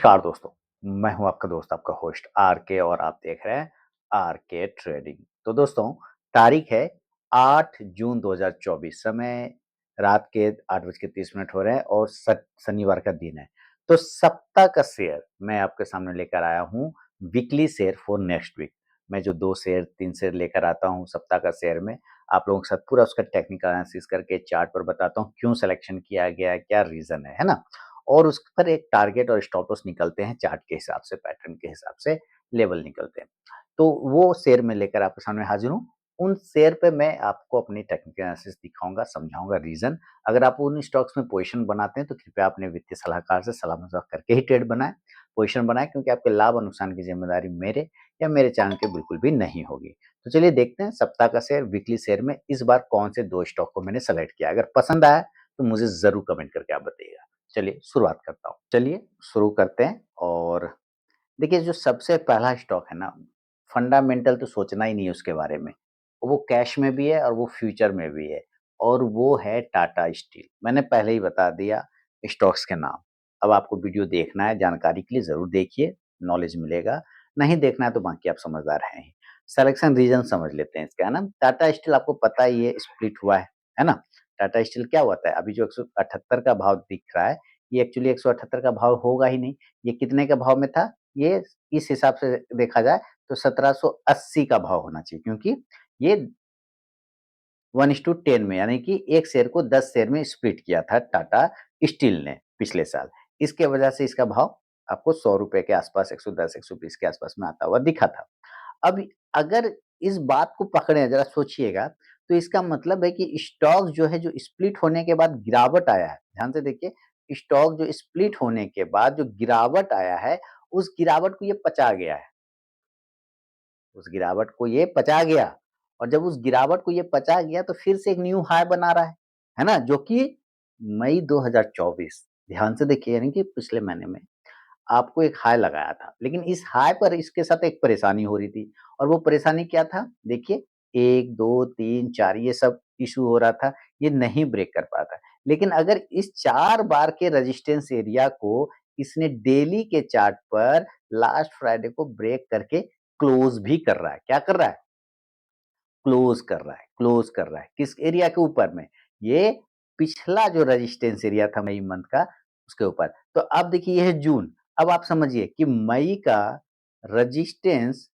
नमस्कार दोस्तों, मैं हूं आपका दोस्त, आपका होस्ट आर के और आप देख रहे हैं आर के ट्रेडिंग। तो दोस्तों, तारीख है 8 जून 2024, समय रात के 8:30 हो रहे हैं और शनिवार का दिन है। तो सप्ताह का शेयर मैं आपके सामने लेकर आया हूं, weekly share for next week. मैं जो 2 शेयर 3 शेयर लेकर आता हूं सप्ताह का शेयर में, आप लोगों के साथ पूरा उसका टेक्निकल एनालिसिस करके चार्ट पर बताता हूं क्यों सिलेक्शन किया गया है, क्या रीजन है ना? और उस पर एक टारगेट और स्टॉप लॉस निकलते हैं चार्ट के हिसाब से, पैटर्न के हिसाब से लेवल निकलते हैं। तो वो शेयर मैं लेकर आपके सामने हाजिर हूँ। उन शेयर पे मैं आपको अपनी टेक्निकल एनालिसिस दिखाऊँगा, समझाऊँगा रीज़न। अगर आप उन स्टॉक्स में पोज़ीशन बनाते हैं तो कृपया अपने वित्तीय सलाहकार से सलाह-मशवरा करके ही ट्रेड बनाएँ, पोज़ीशन बनाएँ, क्योंकि आपके लाभ और नुकसान की ज़िम्मेदारी मेरे या मेरे चैनल की बिल्कुल भी नहीं होगी। तो चलिए देखते हैं सप्ताह का शेयर, वीकली शेयर में इस बार कौन से 2 स्टॉक को मैंने सेलेक्ट किया। अगर पसंद आया तो मुझे ज़रूर कमेंट करके आप बताइएगा। चलिए शुरुआत करता हूँ। चलिए शुरू करते हैं। और देखिए, जो सबसे पहला स्टॉक है ना, फंडामेंटल तो सोचना ही नहीं है उसके बारे में। वो कैश में भी है और वो फ्यूचर में भी है, और वो है टाटा स्टील। मैंने पहले ही बता दिया स्टॉक्स के नाम। अब आपको वीडियो देखना है, जानकारी के लिए ज़रूर देखिए, नॉलेज मिलेगा। नहीं देखना है तो बाकी आप समझदार हैं ही। सिलेक्शन रीज़न समझ लेते हैं इसका, है ना? टाटा स्टील आपको पता ही है, स्प्लिट हुआ है ना? टाटा स्टील क्या होता है? अभी जो 178 का भाव दिख रहा है, ये एक्चुअली 178 का भाव होगा ही नहीं। ये कितने का भाव में था? ये इस हिसाब से देखा जाए तो 1780 का भाव होना चाहिए, क्योंकि ये 1:10 में, यानी कि एक शेयर को 10 शेयर में स्प्लिट किया था टाटा स्टील ने पिछले साल। इसके वजह से इसका भाव आपको ₹100 के आसपास, 110, 120 के आसपास में आता हुआ दिखा था। अब अगर इस बात को पकड़ें, ज़रा सोचिएगा, तो इसका मतलब है कि स्टॉक जो है, जो स्प्लिट होने के बाद गिरावट आया है, ध्यान से देखिए, स्टॉक जो स्प्लिट होने के बाद जो गिरावट आया है, उस गिरावट को ये पचा गया है। उस गिरावट को ये पचा गया, और जब उस गिरावट को ये पचा गया तो फिर से एक न्यू हाई बना रहा है ना? जो कि मई 2024, ध्यान से देखिए, यानी कि पिछले महीने में आपको एक हाई लगाया था, लेकिन इस हाई पर इसके साथ एक परेशानी हो रही थी, और वो परेशानी क्या था? देखिए, 1, 2, 3, 4 ये सब इश्यू हो रहा था, ये नहीं ब्रेक कर पाता। लेकिन अगर इस 4 बार के रेजिस्टेंस एरिया को इसने डेली के चार्ट पर लास्ट फ्राइडे को ब्रेक करके क्लोज़ भी कर रहा है। क्या कर रहा है? क्लोज़ कर रहा है, क्लोज़ कर रहा है। किस एरिया के ऊपर में? ये पिछला जो रेजिस्टेंस एरिया था मई मंथ का, उसके ऊपर। तो अब देखिए, ये है जून। अब आप समझिए कि मई का रेजिस्टेंस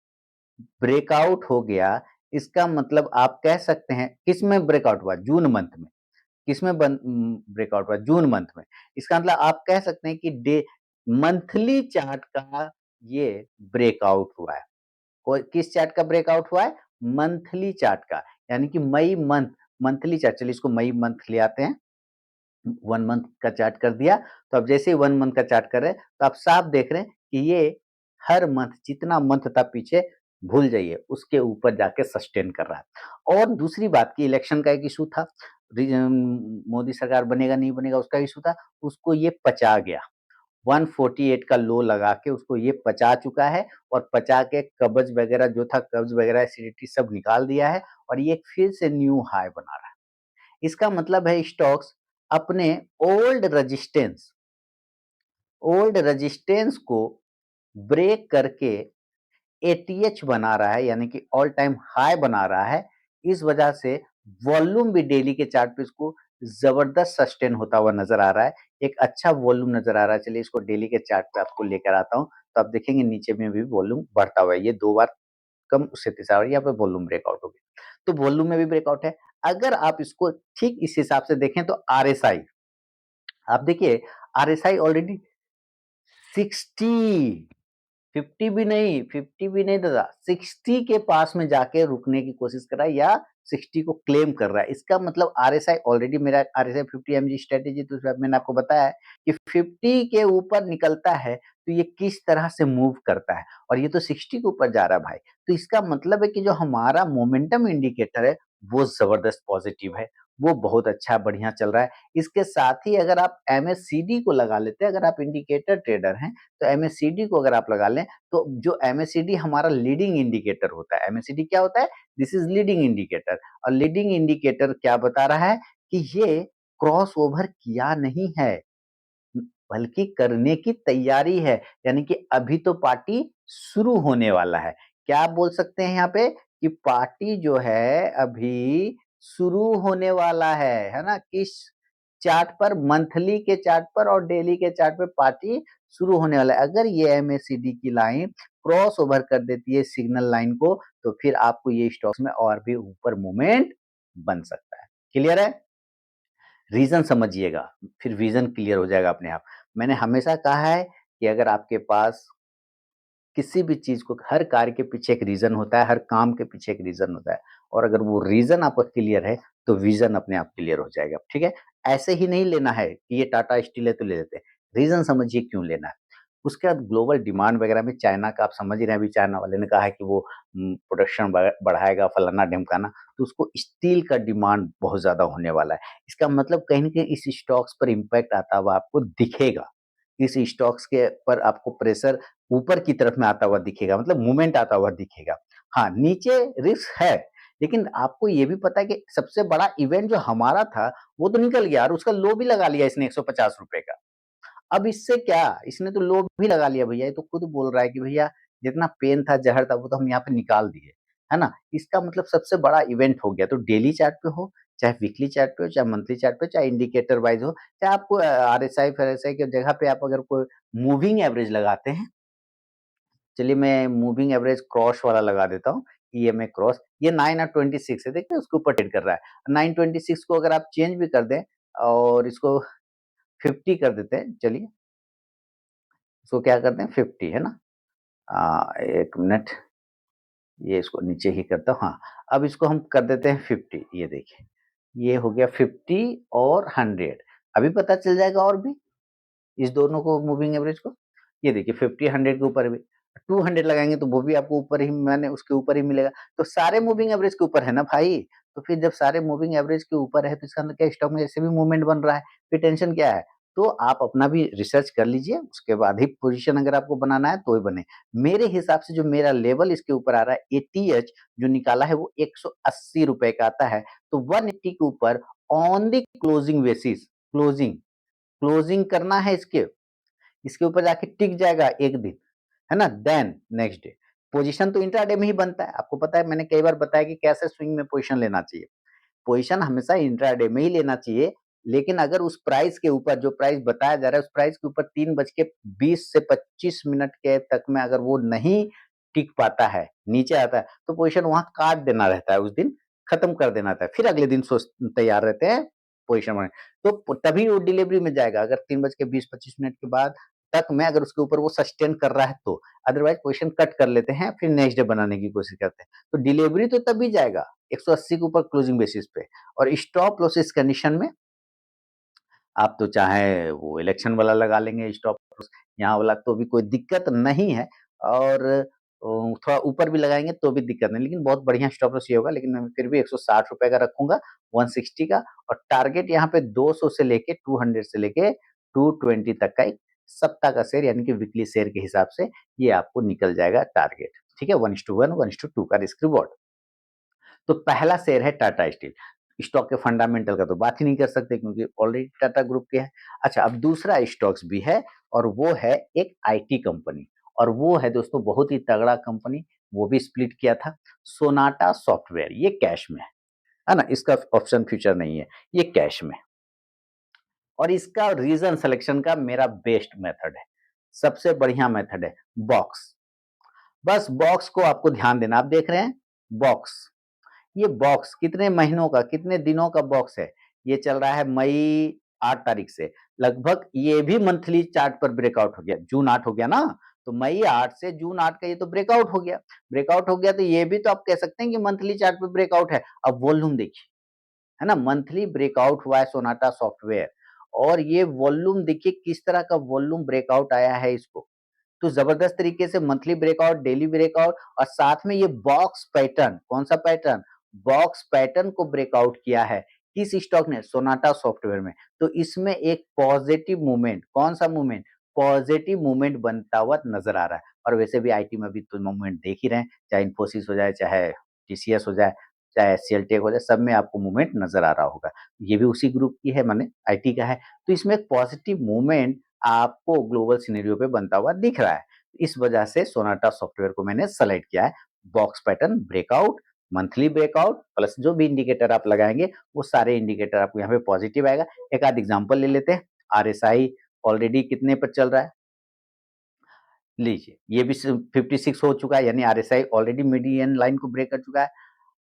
ब्रेकआउट हो गया। इसका मतलब आप कह सकते हैं, किसमें ब्रेकआउट हुआ? जून मंथ में। किसमें ब्रेकआउट हुआ? जून मंथ में। इसका मतलब आप कह सकते हैं कि डे मंथली चार्ट का ये ब्रेकआउट हुआ है। कोई किस चार्ट का ब्रेकआउट हुआ है? मंथली चार्ट का। यानी कि मई मंथ, मंथली चार्ट, चलिए इसको मई मंथ ले आते हैं। 1 मंथ का चार्ट कर दिया, तो अब जैसे ही 1 मंथ का चार्ट कर रहे हैं, तो आप साफ देख रहे हैं कि ये हर मंथ, जितना मंथ था पीछे, भूल जाइए, उसके ऊपर जाके सस्टेन कर रहा है। और दूसरी बात कि इलेक्शन का एक इश्यू था, मोदी सरकार बनेगा नहीं बनेगा उसका इश्यू था, उसको ये पचा गया। 148 का लो लगा के उसको ये पचा चुका है, और पचा के कब्ज वगैरह जो था, कब्ज वगैरह एसिडिटी सब निकाल दिया है, और ये फिर से न्यू हाई बना रहा है। इसका मतलब है स्टॉक्स अपने ओल्ड रेजिस्टेंस ओल्ड रेजिस्टेंस को ब्रेक करके एटीएच बना रहा है, यानी कि ऑल टाइम हाई बना रहा है। इस वजह से वॉल्यूम भी डेली के चार्ट पे इसको जबरदस्त सस्टेन होता हुआ नजर आ रहा है। एक अच्छा वॉल्यूम नजर आ रहा है। चलिए इसको डेली के चार्ट पे आपको लेकर आता हूँ, तो आप देखेंगे नीचे में भी वॉल्यूम बढ़ता हुआ है। ये 2 बार कम, उससे तीसरा बार यहाँ पे वॉल्यूम ब्रेकआउट हो गया। तो वॉल्यूम में भी ब्रेकआउट है। अगर आप इसको ठीक इस हिसाब से देखें तो आरएसआई, आप देखिए, आरएसआई ऑलरेडी 60, 50 भी नहीं दादा, 60 के पास में जाके रुकने की कोशिश कर रहा है, या 60 को क्लेम कर रहा है। इसका मतलब आरएसआई ऑलरेडी, मेरा आरएसआई 50 एमजी स्ट्रेटेजी, तो उसमें मैंने आपको बताया है कि 50 के ऊपर निकलता है तो ये किस तरह से मूव करता है, और ये तो 60 के ऊपर जा रहा है भाई। तो इसका मतलब है कि जो हमारा मोमेंटम इंडिकेटर है, वो जबरदस्त पॉजिटिव है, वो बहुत अच्छा बढ़िया चल रहा है। इसके साथ ही अगर आप एमएससीडी को लगा लेते हैं, अगर आप इंडिकेटर ट्रेडर हैं, तो एमएससीडी को अगर आप लगा लें, तो जो एमएससीडी हमारा लीडिंग इंडिकेटर होता है। एमएससीडी क्या होता है? This is leading indicator. और लीडिंग इंडिकेटर क्या बता रहा है? कि ये क्रॉस ओवर किया नहीं है। बल्कि करने की तैयारी है, यानी कि अभी तो पार्टी शुरू होने वाला है। क्या आप बोल सकते हैं यहाँ पे कि पार्टी जो है अभी शुरू होने वाला है ना? किस चार्ट पर? मंथली के चार्ट पर और डेली के चार्ट पे पार्टी शुरू होने वाला है। अगर ये एमएसीडी की लाइन क्रॉस ओवर कर देती है सिग्नल लाइन को, तो फिर आपको ये स्टॉक्स में और भी ऊपर मूवमेंट बन सकता है। क्लियर है? रीज़न समझिएगा, फिर विज़न क्लियर हो जाएगा अपने आप। मैंने हमेशा कहा है कि अगर आपके पास किसी भी चीज़ को, हर कार्य के पीछे एक रीज़न होता है, हर काम के पीछे एक रीज़न होता है और अगर वो रीज़न आपका क्लियर है, तो विज़न अपने आप क्लियर हो जाएगा, ठीक है? ऐसे ही नहीं लेना है कि ये टाटा स्टील है तो ले लेते हैं, रीज़न समझिए क्यों लेना है। उसके बाद ग्लोबल डिमांड वगैरह में चाइना का आप समझ ही रहे हैं, अभी चाइना वाले ने कहा है कि वो प्रोडक्शन बढ़ाएगा फलाना-ढिमकाना, तो उसको स्टील का डिमांड बहुत ज़्यादा होने वाला है। इसका मतलब कहीं न कहीं इस स्टॉक्स पर इम्पैक्ट आता हुआ आपको दिखेगा। इस स्टॉक्स के पर आपको प्रेशर ऊपर की तरफ में आता हुआ दिखेगा, मतलब मूवमेंट आता हुआ दिखेगा। हाँ, नीचे रिस्क है, लेकिन आपको ये भी पता है कि सबसे बड़ा इवेंट जो हमारा था, वो तो निकल गया और उसका लो भी लगा लिया इसने ₹150 का। अब इससे क्या? इसने तो लो भी लगा लिया भैया, ये तो खुद बोल रहा है कि भैया जितना पेन था, ज़हर था, वो तो हम यहाँ पे निकाल दिए, है ना? इसका मतलब सबसे बड़ा इवेंट हो गया, तो डेली चार्ट पे हो, चाहे वीकली चार्ट पे हो, चाहे मंथली चार्ट पे, चाहे इंडिकेटर वाइज़ हो, चाहे आपको आरएसआई, फेरएसआई की जगह पे आप अगर कोई मूविंग एवरेज लगाते हैं, चलिए मैं मूविंग एवरेज क्रॉस वाला लगा देता हूँ, ईएमए क्रॉस, ये 9 और 26 है, देखिए उसके ऊपर ट्रेड कर रहा है। 926 को अगर आप चेंज भी कर दें और इसको 50 कर देते हैं, चलिए, इसको क्या करते हैं 50, है ना? 1 मिनट, ये इसको नीचे ही करता हूँ, हाँ। अब इसको हम कर देते हैं 50, ये देखिए, ये हो गया 50 और 100, अभी पता चल जाएगा और भी, इस दोनों को मूविंग एवरेज को। ये देखिए 50 100 के ऊपर भी, 200 लगाएँगे तो वो भी आपको ऊपर ही, मैंने उसके ऊपर ही मिलेगा। तो सारे मूविंग एवरेज के ऊपर है ना भाई, तो फिर जब सारे मूविंग एवरेज के ऊपर है तो इसका मतलब क्या, स्टॉक में ऐसे भी मूवमेंट बन रहा है, फिर टेंशन क्या है? तो आप अपना भी रिसर्च कर लीजिए, उसके बाद ही पोज़ीशन अगर आपको बनाना है तो ही बने। मेरे हिसाब से जो मेरा लेवल इसके ऊपर आ रहा है, एटीएच जो निकाला है वो ₹180 का आता है, तो 180 के ऊपर on the closing basis, closing closing करना है इसके ऊपर जाके टिक जाएगा 1 दिन, है ना? देन नेक्स्ट डे पोज़ीशन तो इंट्राडे में ही बनता है। आपको पता है, मैंने कई बार बताया कि कैसे स्विंग में पोज़ीशन लेना चाहिए। पोज़ीशन हमेशा इंट्राडे में ही लेना चाहिए, लेकिन अगर उस प्राइस के ऊपर, जो प्राइस बताया जा रहा है, उस प्राइस के ऊपर 3 बज के 20 से 25 मिनट के तक में अगर वो नहीं टिक पाता है, नीचे आता है, तो पोज़ीशन वहाँ काट देना रहता है, उस दिन खत्म कर देना रहता है। फिर अगले दिन तैयार रहते हैं पोज़ीशन में। तो तभी वो डिलीवरी में जाएगा, अगर 3 बज के 20-25 मिनट के बाद तक में अगर उसके ऊपर वो सस्टेन कर रहा है तो। अदरवाइज़ पोज़ीशन कट कर लेते हैं, फिर नेक्स्ट डे बनाने की कोशिश करते हैं। तो डिलीवरी तो तभी जाएगा 180 के ऊपर क्लोजिंग बेसिस पे, और स्टॉप लॉस इस कंडीशन में आप तो चाहे वो इलेक्शन वाला लगा लेंगे स्टॉप लॉस, यहाँ वाला, तो भी कोई दिक्कत नहीं है, और थोड़ा ऊपर भी लगाएँगे तो भी दिक्कत नहीं, लेकिन बहुत बढ़िया स्टॉप लॉस ये होगा, लेकिन मैं फिर भी ₹160 का रखूँगा, 160 का, और टारगेट यहाँ पे 200 से लेके 200 से लेके 220 तक का एक सप्ताह का शेयर, यानी कि वीकली शेयर के हिसाब से ये आपको निकल जाएगा टारगेट, ठीक है? 1:1, 1:2 का रिस्क रिवॉर्ड। तो पहला शेयर है टाटा स्टील। स्टॉक के फंडामेंटल का तो बात ही नहीं कर सकते क्योंकि ऑलरेडी टाटा ग्रुप के है। अच्छा, अब दूसरा स्टॉक्स भी है और वो है एक आईटी कंपनी, और वो है दोस्तों बहुत ही तगड़ा कंपनी, वो भी स्प्लिट किया था, सोनाटा सॉफ्टवेयर, ये कैश में है ना? इसका ऑप्शन फ्यूचर नहीं है, ये कैश में। और इसका रीज़न सिलेक्शन का मेरा बेस्ट मेथड है, सबसे बढ़िया मेथड है बॉक्स। बस बॉक्स को आपको ध्यान देना, आप देख रहे हैं बॉक्स, ये बॉक्स कितने महीनों का, कितने दिनों का बॉक्स है? ये चल रहा है मई 8 तारीख से। लगभग ये भी मंथली चार्ट पर ब्रेकआउट हो गया। जून 8 हो गया ना? तो मई 8 से जून 8 का ये तो ब्रेकआउट हो गया। ब्रेकआउट हो गया तो ये भी तो आप कह सकते हैं कि मंथली चार्ट पे ब्रेकआउट है। अब वॉल्यूम देखिए, है ना? मंथली ब्रेकआउट हुआ है सोनाटा सॉफ्टवेयर, और ये वॉल्यूम देखिए किस तरह का वॉल्यूम ब्रेकआउट आया है इसको। तो ज़बरदस्त तरीके से मंथली ब्रेकआउट, डेली ब्रेकआउट, और साथ में ये बॉक्स पैटर्न, कौन-सा पैटर्न? बॉक्स पैटर्न को ब्रेकआउट किया है। किस स्टॉक ने? सोनाटा सॉफ्टवेयर में। तो इसमें एक पॉजिटिव मूवमेंट, कौन-सा मूवमेंट? पॉजिटिव मूवमेंट बनता हुआ नज़र आ रहा है, और वैसे भी आईटी में अभी तो मूवमेंट देख ही रहे हैं, चाहे इन्फोसिस हो जाए, चाहे टीसीएस हो जाए, चाहे एचसीएल टेक हो जाए, सब में आपको मूवमेंट नज़र आ रहा होगा। ये भी उसी ग्रुप की है, माने आईटी का है। तो इसमें एक पॉजिटिव मूवमेंट आपको ग्लोबल सिनेरियो पे बनता हुआ दिख रहा है। इस वजह से सोनाटा सॉफ्टवेयर को मैंने सेलेक्ट किया है। Box pattern, breakout, monthly breakout plus जो भी इंडिकेटर आप लगाएंगे वो सारे इंडिकेटर आपको यहाँ पे पॉजिटिव आएगा। एक आध एग्जांपल ले लेते हैं। आरएसआई ऑलरेडी कितने पर चल रहा है, लीजिए ये भी 56 हो चुका है, यानी आरएसआई ऑलरेडी मीडियन लाइन को ब्रेक कर चुका है।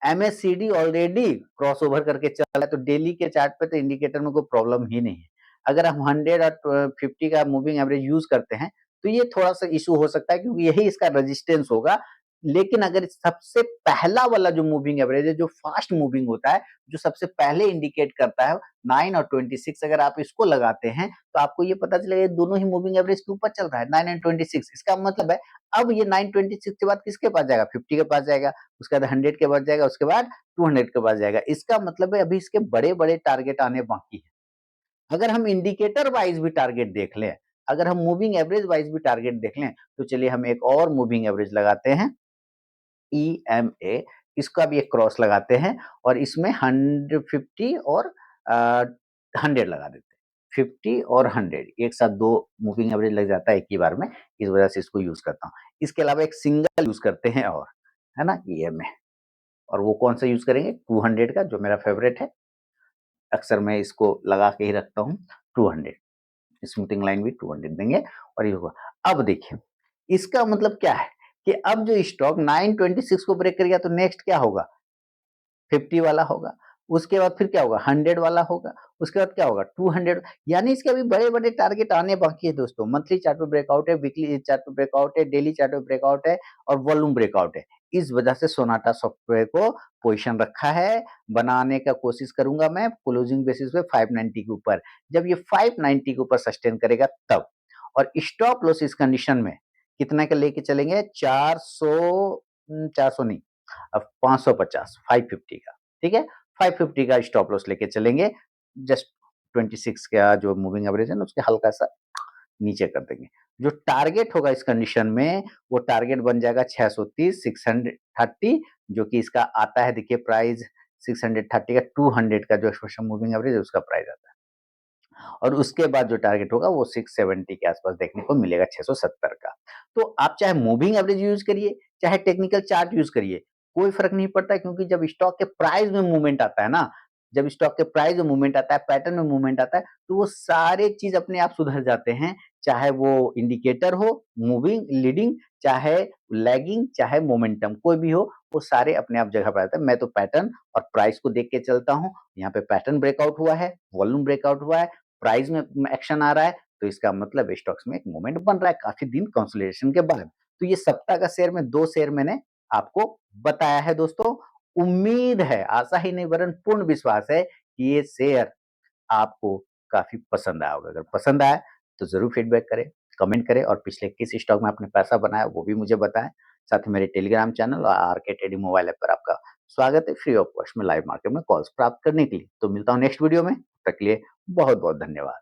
एमएससीडी ऑलरेडी क्रॉस ओवर करके चल रहा है, तो डेली के चार्ट पे तो इंडिकेटर में कोई प्रॉब्लम ही नहीं है। अगर हम 100 और 50 का मूविंग एवरेज यूज करते हैं तो ये थोड़ा सा इशू हो सकता है, क्योंकि यही इसका रेजिस्टेंस होगा। लेकिन अगर सबसे पहला वाला जो मूविंग एवरेज है, जो फास्ट मूविंग होता है, जो सबसे पहले इंडिकेट करता है 9 और 26, अगर आप इसको लगाते हैं तो आपको ये पता चलेगा दोनों ही मूविंग एवरेज के ऊपर चल रहा है 9 एंड 26। इसका मतलब है अब ये 926 के बाद किसके पास जाएगा, 50 के पास जाएगा, उसके बाद 100 के पास जाएगा, उसके बाद 200 के पास जाएगा। इसका मतलब है अभी इसके बड़े बड़े टारगेट आने बाकी है। अगर हम इंडिकेटर वाइज भी टारगेट देख लें, अगर हम मूविंग एवरेज वाइज भी टारगेट देख लें, तो चलिए हम एक और मूविंग एवरेज लगाते हैं, EMA। इसका भी एक क्रॉस लगाते हैं और इसमें 150 और 100 लगा देते हैं। 50 और 100 एक साथ दो मूविंग एवरेज लग जाता है एक ही बार में, इस वजह से इसको यूज करता हूँ। इसके अलावा एक सिंगल यूज करते हैं और, है ना, EMA। और वो कौन सा यूज करेंगे, 200 का, जो मेरा फेवरेट है। अक्सर मैं इसको लगा के ही रखता हूँ। 200 स्मूथिंग लाइन भी 200 देंगे और ये होगा। अब देखिए इसका मतलब क्या है कि अब जो स्टॉक 926 को ब्रेक करेगा तो नेक्स्ट क्या होगा, 50 वाला होगा, उसके बाद फिर क्या होगा, 100 वाला होगा, उसके बाद क्या होगा, 200। यानी इसके अभी बड़े बड़े टारगेट आने बाकी है दोस्तों। मंथली चार्ट पे ब्रेकआउट है, वीकली चार्ट पे ब्रेकआउट है, डेली चार्ट पे ब्रेकआउट है और वॉल्यूम ब्रेकआउट है। इस वजह से सोनाटा सॉफ्टवेयर को पोजीशन रखा है, बनाने का कोशिश करूंगा मैं क्लोजिंग बेसिस पे 590 के ऊपर। जब ये 590 के ऊपर सस्टेन करेगा तब, और स्टॉप लॉस इस कंडीशन में कितना का लेके चलेंगे, 400, 400 नहीं, अब 550, 550 का, ठीक है, 550 का स्टॉप लॉस लेके चलेंगे। जस्ट 26 का जो मूविंग एवरेज है ना, उसके हल्का सा नीचे कर देंगे। जो टारगेट होगा इस कंडीशन में, वो टारगेट बन जाएगा 630, 630, जो कि इसका आता है, देखिए प्राइस 630 का, 200 का जो मूविंग एवरेज है उसका प्राइस आता है। और उसके बाद जो टारगेट होगा वो 670 के आसपास देखने को मिलेगा, 670 का। तो आप चाहे मूविंग एवरेज यूज करिए, चाहे टेक्निकल चार्ट यूज करिए, कोई फर्क नहीं पड़ता, क्योंकि जब स्टॉक के प्राइस में मूवमेंट आता है ना, जब स्टॉक के प्राइस में मूवमेंट आता है, पैटर्न में मूवमेंट आता है, तो वो सारे चीज अपने आप सुधर जाते हैं। चाहे वो इंडिकेटर हो, मूविंग, लीडिंग, चाहे लैगिंग, चाहे मोमेंटम, कोई भी हो, वो सारे अपने आप जगह पर आते हैं। मैं तो पैटर्न और प्राइस को देख के चलता हूँ। यहाँ पे पैटर्न ब्रेकआउट हुआ है, वॉल्यूम ब्रेकआउट हुआ है, प्राइस में एक्शन आ रहा है, तो इसका मतलब स्टॉक्स में एक मूवमेंट बन रहा है काफी दिन कंसोलिडेशन के बाद। तो ये सप्ताह का शेयर में 2 शेयर मैंने आपको बताया है दोस्तों। उम्मीद है, आशा ही नहीं वरन पूर्ण विश्वास है कि ये शेयर आपको काफी पसंद आया होगा। अगर पसंद आया तो जरूर फीडबैक करें, कमेंट करें और पिछले किस स्टॉक में आपने पैसा बनाया वो भी मुझे बताएं। साथ ही मेरे टेलीग्राम चैनल और आरके ट्रेडिंग मोबाइल ऐप पर आपका स्वागत है फ्री ऑफ कॉस्ट में लाइव मार्केट में कॉल्स प्राप्त करने के लिए। तो मिलता हूँ नेक्स्ट वीडियो में, तब तक के लिए बहुत बहुत धन्यवाद।